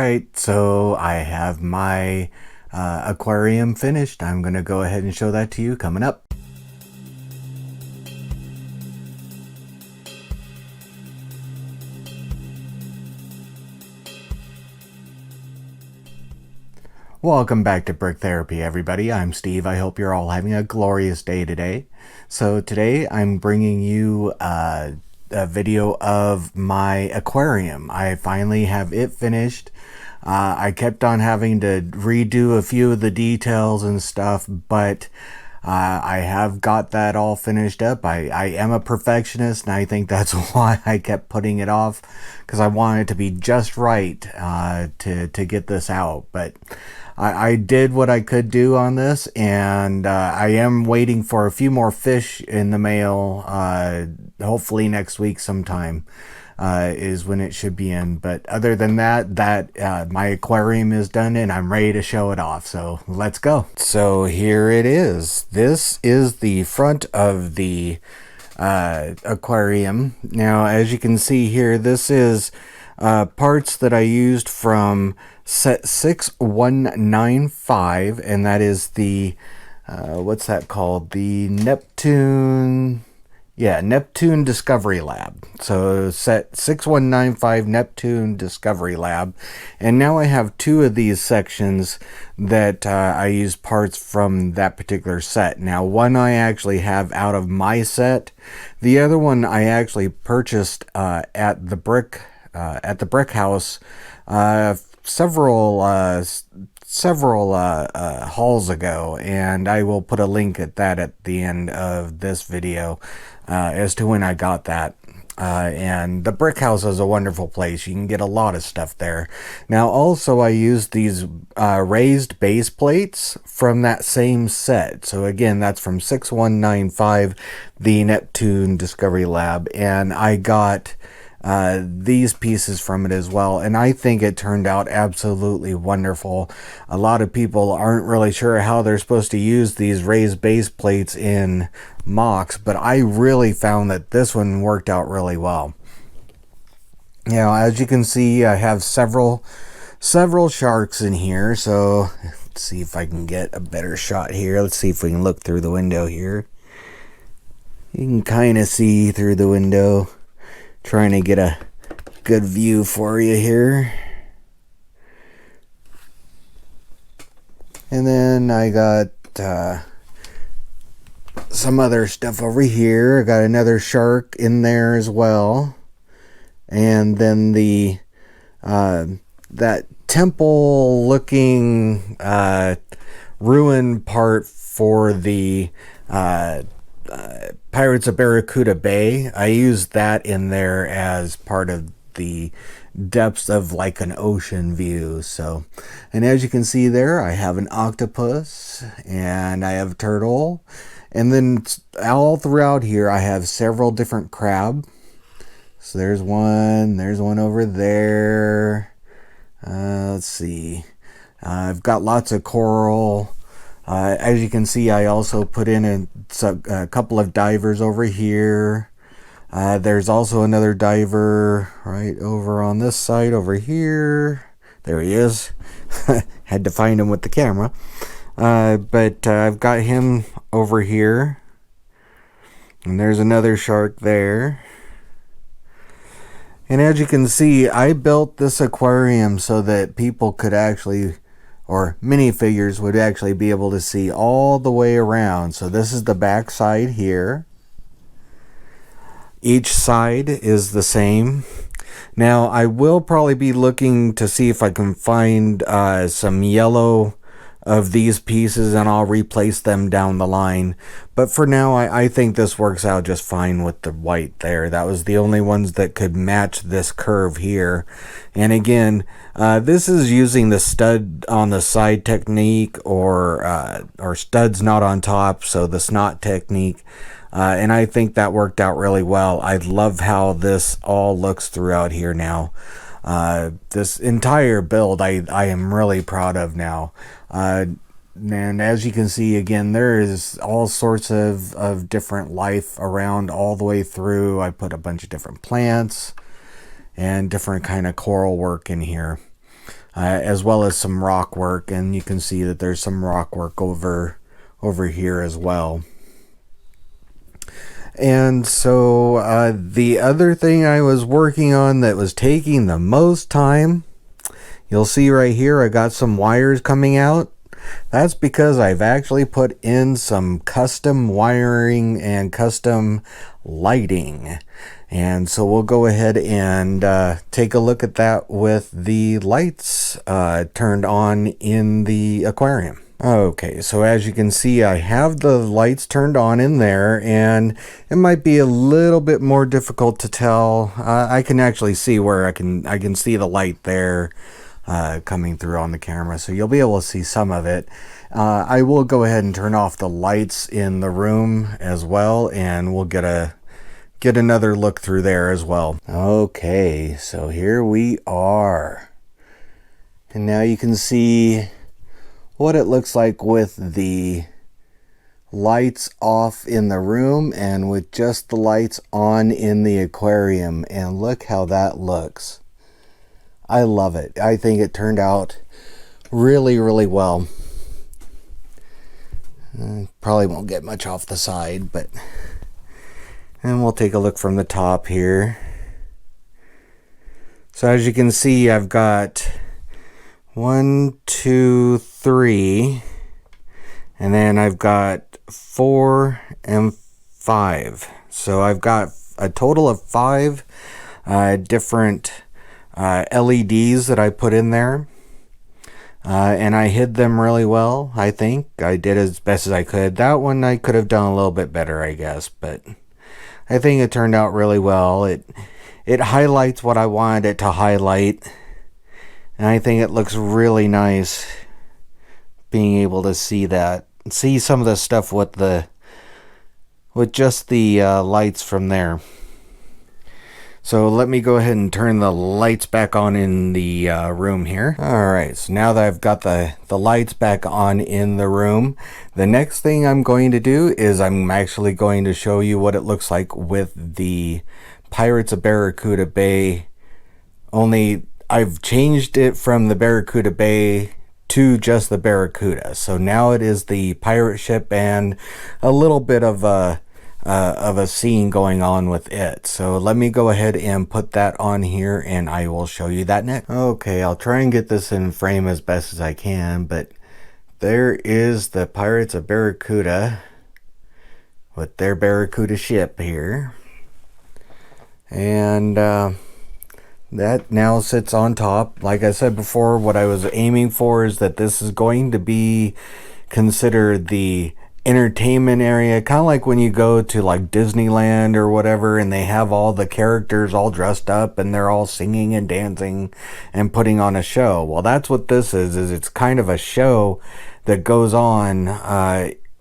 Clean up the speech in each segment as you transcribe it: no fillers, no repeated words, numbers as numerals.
Alright, so I have my aquarium finished. I'm going to go ahead and show that to you coming up. Welcome back to Brick Therapy, everybody. I'm Steve. I hope you're all having a glorious day today. So today I'm bringing you a video of my aquarium. I finally have it finished. I kept on having to redo a few of the details and stuff, but I have got that all finished up. I am a perfectionist, and I think that's why I kept putting it off, because I wanted it to be just right to get this out. But I did what I could do on this, and I am waiting for a few more fish in the mail. Hopefully next week sometime is when it should be in. But other than that, my aquarium is done and I'm ready to show it off. So let's go. So here it is. This is the front of the aquarium. Now, as you can see here, this is parts that I used from set 6195, and that is the what's that called? The Neptune Discovery Lab. So set 6195 Neptune Discovery Lab. And now I have two of these sections that I use parts from that particular set. Now, one I actually have out of my set. The other one I actually purchased at the brick house several hauls ago, and I will put a link at that at the end of this video as to when I got that. And the brick house is a wonderful place. You can get a lot of stuff there. Now, also, I used these raised base plates from that same set. So again, that's from 6195, the Neptune Discovery Lab, and I got these pieces from it as well, and I think it turned out absolutely wonderful. A lot of people aren't really sure how they're supposed to use these raised base plates in mocks, but I really found that this one worked out really well. Now, as you can see, I have several sharks in here, so let's see if I can get a better shot here. Let's see if we can look through the window here. You can kind of see through the window. Trying to get a good view for you here. And then I got some other stuff over here. I got another shark in there as well. And then the that temple looking ruin part for the Pirates of Barracuda Bay. I used that in there as part of the depths of like an ocean view. So, and as you can see there, I have an octopus and I have a turtle, and then all throughout here I have several different crab. So there's one over there. Let's see, I've got lots of coral. As you can see, I also put in a couple of divers over here. There's also another diver right over on this side over here. There he is. Had to find him with the camera. But I've got him over here. And there's another shark there. And as you can see, I built this aquarium so that people could actually, or minifigures would actually be able to see all the way around. So this is the back side here. Each side is the same. Now, I will probably be looking to see if I can find some yellow of these pieces, and I'll replace them down the line. But for now, I think this works out just fine with the white there. That was the only ones that could match this curve here. And again, this is using the stud on the side technique, or studs not on top, so the snot technique. And I think that worked out really well. I love how this all looks throughout here now. This entire build I am really proud of now. And as you can see, again, there is all sorts of different life around all the way through. I put a bunch of different plants and different kind of coral work in here. as well as some rock work, and you can see that there's some rock work over here as well. And so the other thing I was working on that was taking the most time, you'll see right here I got some wires coming out. That's because I've actually put in some custom wiring and custom lighting. And so we'll go ahead and take a look at that with the lights turned on in the aquarium. Okay, so as you can see, I have the lights turned on in there, and it might be a little bit more difficult to tell. I can actually see where I can see the light there coming through on the camera, so you'll be able to see some of it. I will go ahead and turn off the lights in the room as well, and we'll get another look through there as well. Okay, so here we are, and now you can see what it looks like with the lights off in the room and with just the lights on in the aquarium, and look how that looks. I love it. I think it turned out really, really well. Probably won't get much off the side, but and we'll take a look from the top here. So as you can see, I've got 1, 2, 3, and then I've got 4 and 5. So I've got a total of 5 different LEDs that I put in there, and I hid them really well. I think I did as best as I could. That one I could have done a little bit better, I guess, but I think it turned out really well. It highlights what I wanted it to highlight, and I think it looks really nice being able to see that, see some of the stuff with just the lights from there. So let me go ahead and turn the lights back on in the room here. Alright, so now that I've got the lights back on in the room, the next thing I'm going to do is I'm actually going to show you what it looks like with the Pirates of Barracuda Bay. Only I've changed it from the Barracuda Bay to just the Barracuda. So now it is the pirate ship and a little bit of a scene going on with it. So let me go ahead and put that on here, and I will show you that next. Okay, I'll try and get this in frame as best as I can, but there is the Pirates of Barracuda with their Barracuda ship here, and that now sits on top. Like I said before, what I was aiming for is that this is going to be considered the entertainment area, kind of like when you go to like Disneyland or whatever, and they have all the characters all dressed up and they're all singing and dancing and putting on a show. Well, that's what this is it's kind of a show that goes on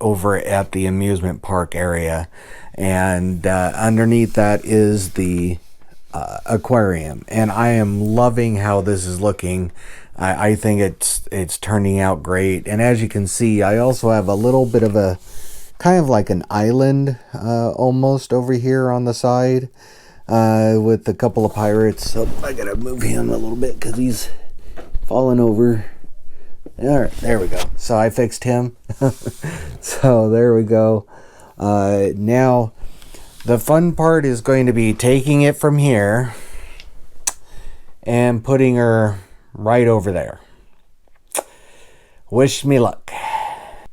over at the amusement park area, and underneath that is the aquarium, and I am loving how this is looking. I think it's turning out great, and as you can see, I also have a little bit of a kind of like an island almost over here on the side with a couple of pirates. Oh, I gotta move him a little bit because he's falling over. All right, there we go. So I fixed him. So there we go. Now the fun part is going to be taking it from here and putting her right over there. Wish me luck.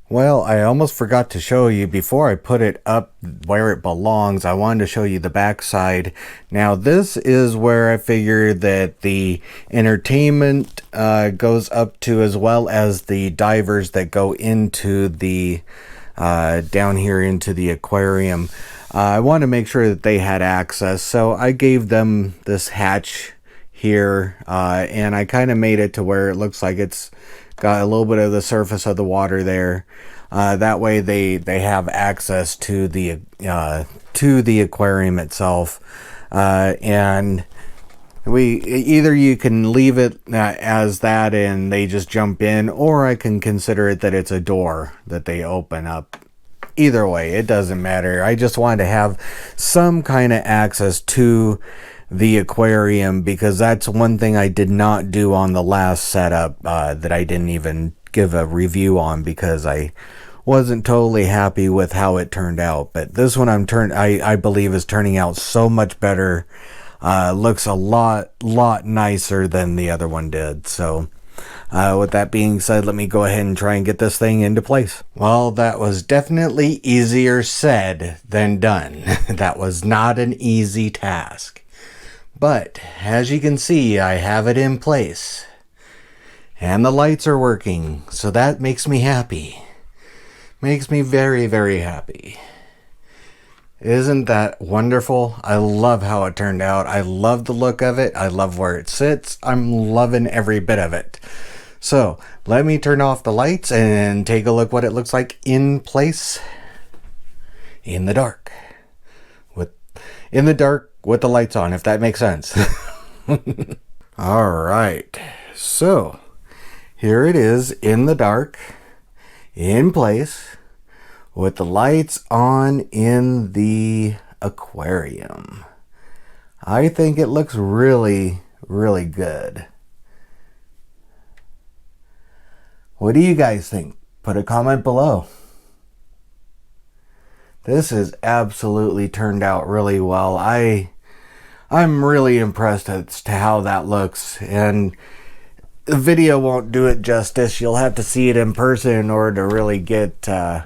Well, I almost forgot to show you before I put it up where it belongs. I wanted to show you the back side. Now this is where I figured that the entertainment goes up to, as well as the divers that go into the down here into the aquarium. I wanted to make sure that they had access, so I gave them this hatch here, and I kind of made it to where it looks like it's got a little bit of the surface of the water there. That way they have access to the aquarium itself, and either you can leave it as that and they just jump in, or I can consider it that it's a door that they open up. Either way, it doesn't matter. I just wanted to have some kind of access to the aquarium, because that's one thing I did not do on the last setup that I didn't even give a review on because I wasn't totally happy with how it turned out. But this one I believe is turning out so much better. Looks a lot nicer than the other one did. So with that being said, let me go ahead and try and get this thing into place. Well, that was definitely easier said than done. That was not an easy task. But as you can see, I have it in place. And the lights are working, so that makes me happy. Makes me very, very happy. Isn't that wonderful? I love how it turned out. I love the look of it. I love where it sits. I'm loving every bit of it. So let me turn off the lights and take a look what it looks like in place in the dark. In the dark with the lights on, if that makes sense. All right. So here it is in the dark, in place, with the lights on in the aquarium. I think it looks really, really good. What do you guys think? Put a comment below. This has absolutely turned out really well. I'm really impressed as to how that looks, and the video won't do it justice. You'll have to see it in person in order to really get the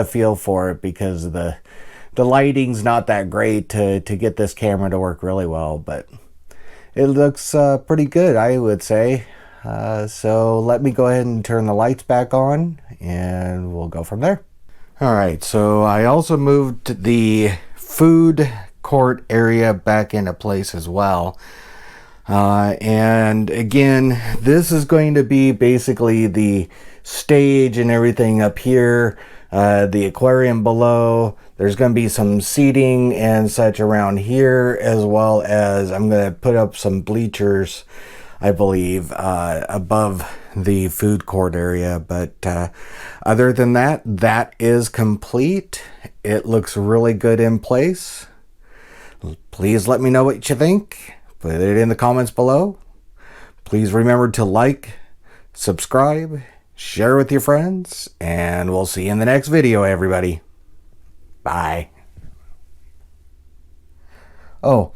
feel for it, because the lighting's not that great to get this camera to work really well, but it looks pretty good, I would say. So let me go ahead and turn the lights back on and we'll go from there. Alright, so I also moved the food court area back into place as well. And again, this is going to be basically the stage and everything up here, the aquarium below. There's going to be some seating and such around here, as well as I'm going to put up some bleachers, I believe, above the food court area. But other than that, that is complete. It looks really good in place. Please let me know what you think. Put it in the comments below. Please remember to like, subscribe, share with your friends, and we'll see you in the next video, everybody. Bye. Oh,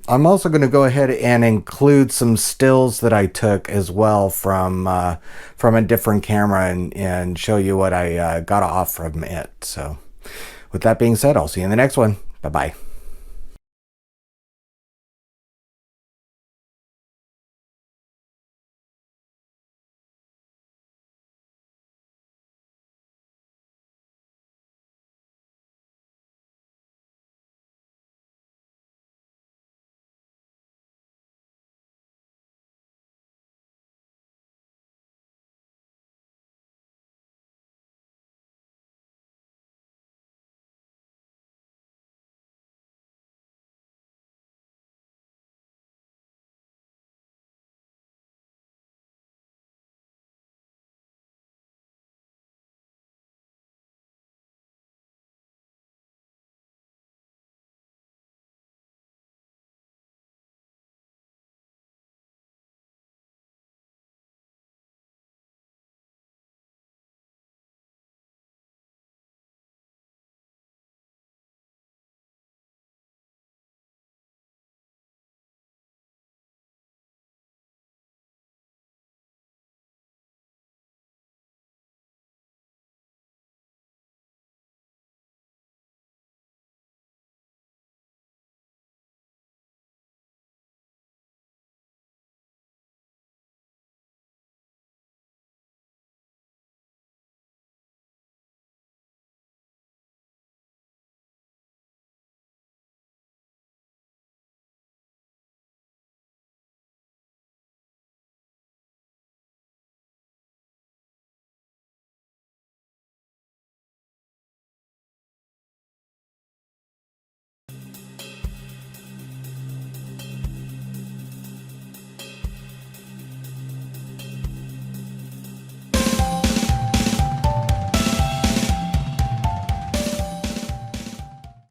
I'm also going to go ahead and include some stills that I took as well from a different camera and show you what I got off from it. So with that being said, I'll see you in the next one. Bye-bye.